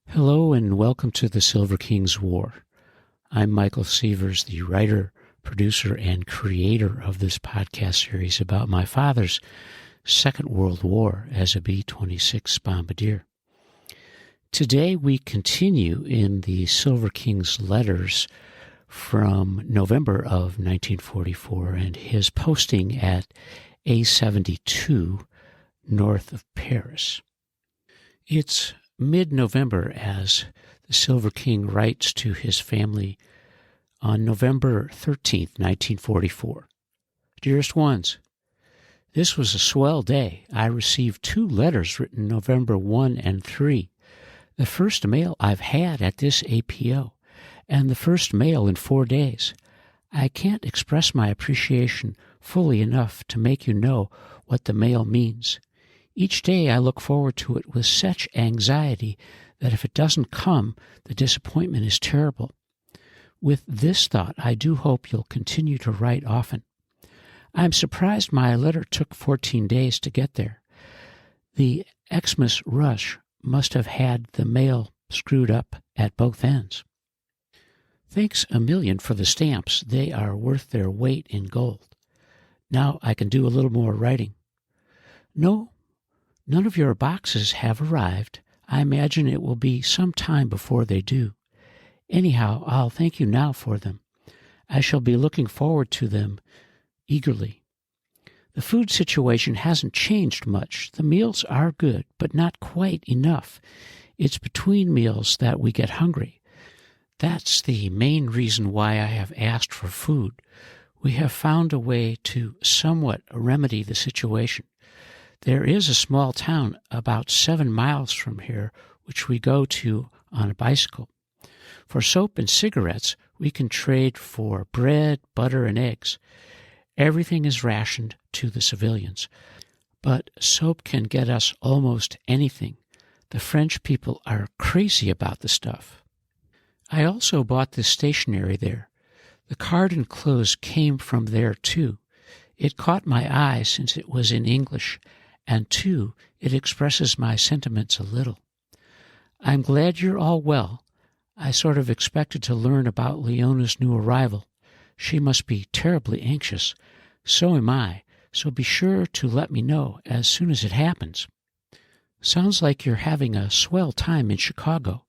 Hello and welcome to the Silver King's War. I'm Michael Sievers, the writer, producer, and creator of this podcast series about my father's Second World War as a B-26 bombardier. Today we continue in the Silver King's letters from November of 1944 and his posting at A-72 north of Paris. It's mid-November as the Silver King writes to his family on November 13th, 1944. Dearest Ones, this was a swell day. I received 2 letters written November 1 and 3, the first mail I've had at this APO, and the first mail in 4 days. I can't express my appreciation fully enough to make you know what the mail means. Each day I look forward to it with such anxiety that if it doesn't come, the disappointment is terrible. With this thought, I do hope you'll continue to write often. I'm surprised my letter took 14 days to get there. The Xmas rush must have had the mail screwed up at both ends. Thanks a million for the stamps. They are worth their weight in gold. Now I can do a little more writing. No, none of your boxes have arrived. I imagine it will be some time before they do. Anyhow, I'll thank you now for them. I shall be looking forward to them eagerly. The food situation hasn't changed much. The meals are good, but not quite enough. It's between meals that we get hungry. That's the main reason why I have asked for food. We have found a way to somewhat remedy the situation. There is a small town about 7 miles from here, which we go to on a bicycle. For soap and cigarettes, we can trade for bread, butter, and eggs. Everything is rationed to the civilians. But soap can get us almost anything. The French people are crazy about the stuff. I also bought this stationery there. The card enclosed came from there, too. It caught my eye since it was in English, and 2, it expresses my sentiments a little. I'm glad you're all well. I sort of expected to learn about Leona's new arrival. She must be terribly anxious. So am I, so be sure to let me know as soon as it happens. Sounds like you're having a swell time in Chicago.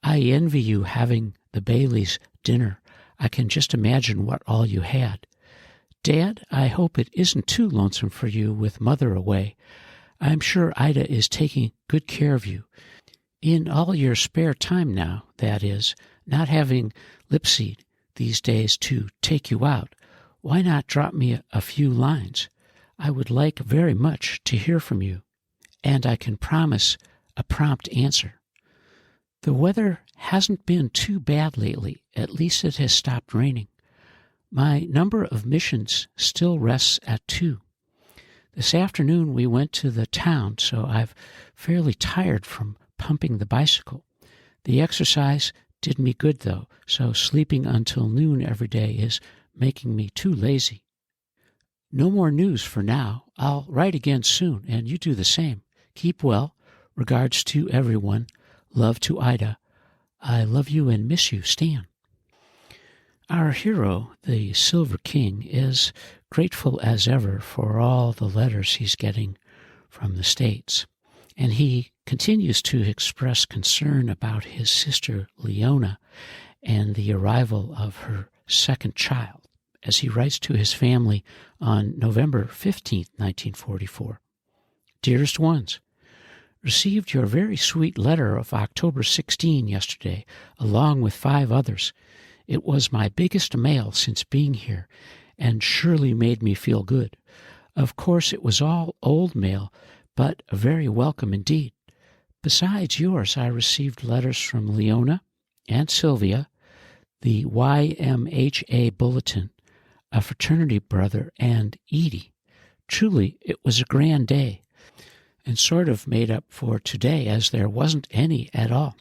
I envy you having the Baileys' dinner. I can just imagine what all you had. Dad, I hope it isn't too lonesome for you with Mother away. I'm sure Ida is taking good care of you. In all your spare time now, that is, not having Lipseed these days to take you out, why not drop me a few lines? I would like very much to hear from you, and I can promise a prompt answer. The weather hasn't been too bad lately. At least it has stopped raining. My number of missions still rests at 2. This afternoon we went to the town, so I'm fairly tired from pumping the bicycle. The exercise did me good, though, so sleeping until noon every day is making me too lazy. No more news for now. I'll write again soon, and you do the same. Keep well. Regards to everyone. Love to Ida. I love you and miss you, Stan. Our hero, the Silver King, is grateful as ever for all the letters he's getting from the States, and he continues to express concern about his sister Leona and the arrival of her second child, as he writes to his family on November 15th, 1944. Dearest Ones, received your very sweet letter of October 16 yesterday, along with 5 others. It was my biggest mail since being here, and surely made me feel good. Of course, it was all old mail, but very welcome indeed. Besides yours, I received letters from Leona, Aunt Sylvia, the YMHA Bulletin, a fraternity brother, and Edie. Truly, it was a grand day, and sort of made up for today, as there wasn't any at all.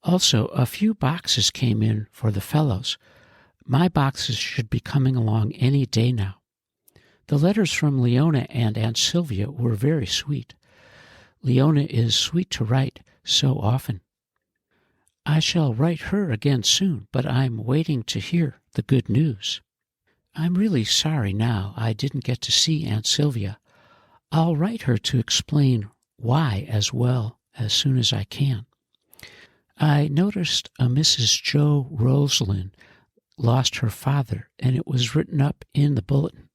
Also, a few boxes came in for the fellows. My boxes should be coming along any day now. The letters from Leona and Aunt Sylvia were very sweet. Leona is sweet to write so often. I shall write her again soon, but I'm waiting to hear the good news. I'm really sorry now I didn't get to see Aunt Sylvia. I'll write her to explain why as well as soon as I can. I noticed a Mrs. Joe Roslin lost her father, and it was written up in the bulletin.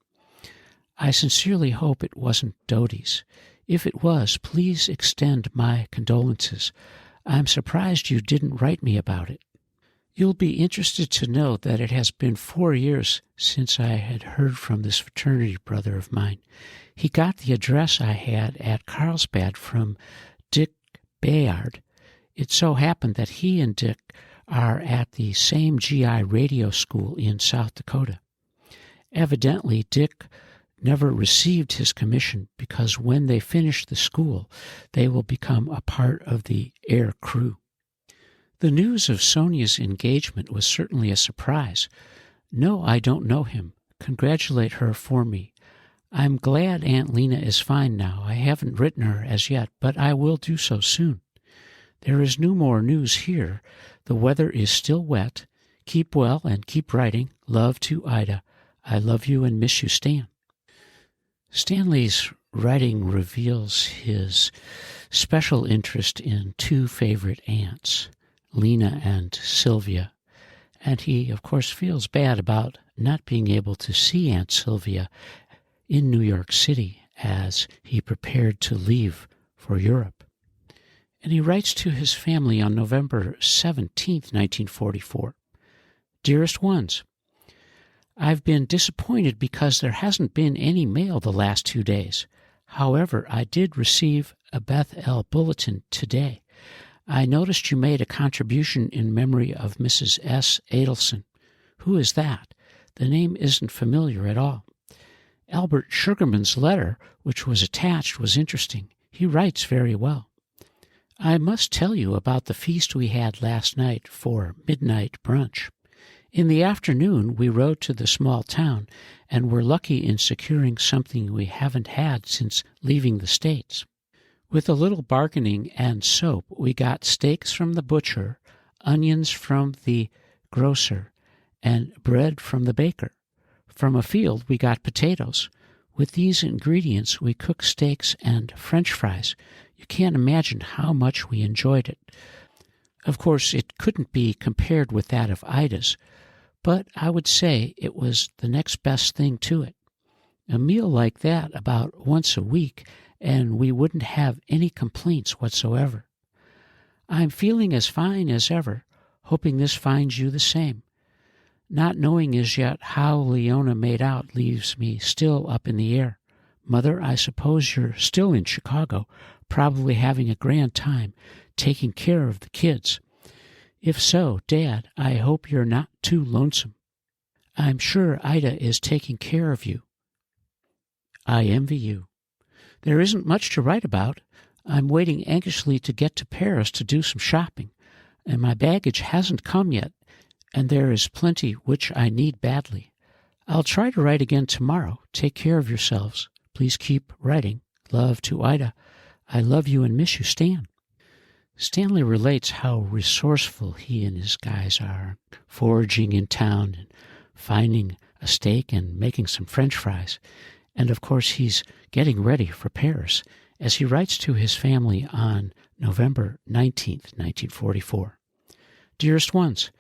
I sincerely hope it wasn't Dodie's. If it was, please extend my condolences. I'm surprised you didn't write me about it. You'll be interested to know that it has been 4 years since I had heard from this fraternity brother of mine. He got the address I had at Carlsbad from Dick Bayard. It so happened that he and Dick are at the same GI radio school in South Dakota. Evidently, Dick never received his commission because when they finish the school, they will become a part of the air crew. The news of Sonia's engagement was certainly a surprise. No, I don't know him. Congratulate her for me. I'm glad Aunt Lena is fine now. I haven't written her as yet, but I will do so soon. There is no more news here. The weather is still wet. Keep well and keep writing. Love to Ida. I love you and miss you, Stan. Stanley's writing reveals his special interest in two favorite aunts, Lena and Sylvia, and he, of course, feels bad about not being able to see Aunt Sylvia in New York City as he prepared to leave for Europe. And he writes to his family on November 17th, 1944. Dearest Ones, I've been disappointed because there hasn't been any mail the last 2 days. However, I did receive a Beth L. bulletin today. I noticed you made a contribution in memory of Mrs. S. Adelson. Who is that? The name isn't familiar at all. Albert Sugarman's letter, which was attached, was interesting. He writes very well. I must tell you about the feast we had last night for midnight brunch. In the afternoon, we rode to the small town and were lucky in securing something we haven't had since leaving the States. With a little bargaining and soap, we got steaks from the butcher, onions from the grocer, and bread from the baker. From a field, we got potatoes. With these ingredients, we cooked steaks and French fries. You can't imagine how much we enjoyed it. Of course, it couldn't be compared with that of Ida's, but I would say it was the next best thing to it. A meal like that about once a week, and we wouldn't have any complaints whatsoever. I'm feeling as fine as ever, hoping this finds you the same. Not knowing as yet how Leona made out leaves me still up in the air. Mother, I suppose you're still in Chicago, probably having a grand time, taking care of the kids. If so, Dad, I hope you're not too lonesome. I'm sure Ida is taking care of you. I envy you. There isn't much to write about. I'm waiting anxiously to get to Paris to do some shopping, and my baggage hasn't come yet, and there is plenty which I need badly. I'll try to write again tomorrow. Take care of yourselves. Please keep writing. Love to Ida. I love you and miss you, Stan. Stanley relates how resourceful he and his guys are, foraging in town and finding a steak and making some French fries. And of course, he's getting ready for Paris, as he writes to his family on November 19th, 1944. Dearest Ones,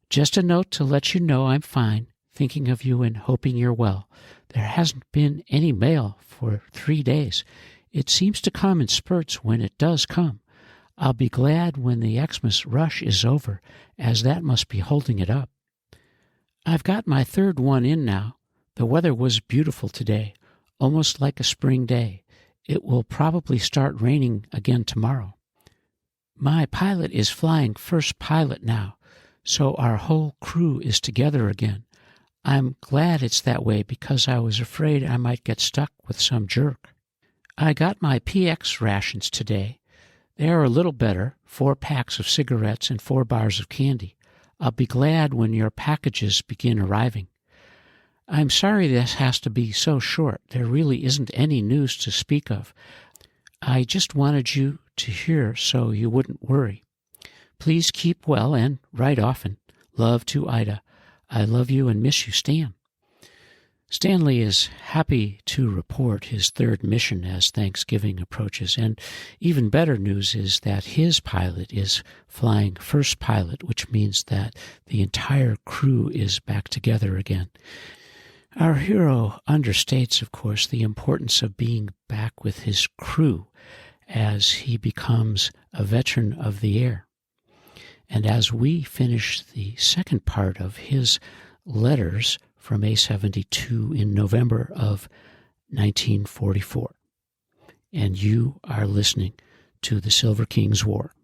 just a note to let you know I'm fine, thinking of you and hoping you're well. There hasn't been any mail for 3 days. It seems to come in spurts when it does come. I'll be glad when the Xmas rush is over, as that must be holding it up. I've got my third one in now. The weather was beautiful today, almost like a spring day. It will probably start raining again tomorrow. My pilot is flying first pilot now, so our whole crew is together again. I'm glad it's that way because I was afraid I might get stuck with some jerk. I got my PX rations today. They are a little better, 4 packs of cigarettes and 4 bars of candy. I'll be glad when your packages begin arriving. I'm sorry this has to be so short. There really isn't any news to speak of. I just wanted you to hear so you wouldn't worry. Please keep well and write often. Love to Ida. I love you and miss you, Stan. Stanley is happy to report his third mission as Thanksgiving approaches, and even better news is that his pilot is flying first pilot, which means that the entire crew is back together again. Our hero understates, of course, the importance of being back with his crew as he becomes a veteran of the air. And as we finish the second part of his letters from A-72 in November of 1944. And you are listening to the Silver King's War.